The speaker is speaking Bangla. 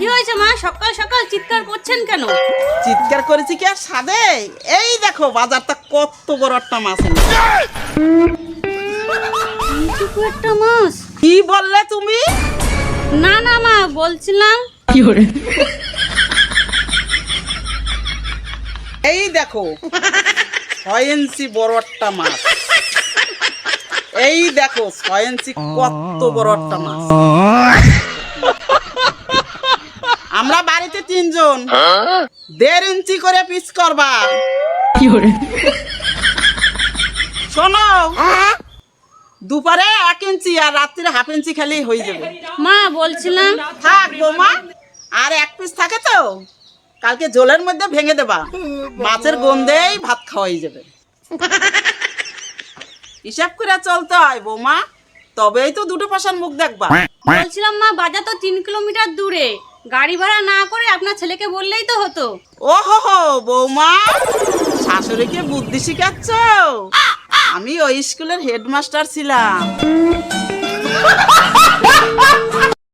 কি হয়েছে মা, সকাল সকাল চিৎকার করছেন কেন? চিৎকার করেছি কি আর সাদে? এই দেখো বাজারটা কত বড় একটা মাছ এনেছে। এইটুকু একটা মাছ? কি বললে তুমি? না না মা, বলছিলাম এই দেখো 6 ইঞ্চি বড় একটা মাছ। এই দেখো 6 ইঞ্চি কত বড় একটা মাছ। আমরা বাড়িতে 3 জন, 1.5 ইঞ্চি করে পিস করবা। শোনো, দুপুরে 1 ইঞ্চি আর রাত্রিরে 1/2 ইঞ্চি খালি হয়ে যাবে। মা বলছিলাম থাক বৌমা, আর 1 পিস থাকে তো কালকে জলের মধ্যে ভেঙে দেবা, মাছের গন্ধেই ভাত খাওয়াই যাবে। হিসাব করে চলতে হয় বৌমা, তবেই তো দুটো পয়সার মুখ দেখবা। বলছিলাম মা, বাজার তো 3 কিলোমিটার দূরে, গাড়ি ভাড়া না করে আপনার ছেলেকে বললেই তো হতো। ও হো হো বৌমা, শাশুড়িকে বুদ্ধি শিখাচ্ছ? আমি ওই স্কুলের হেডমাস্টার ছিলাম।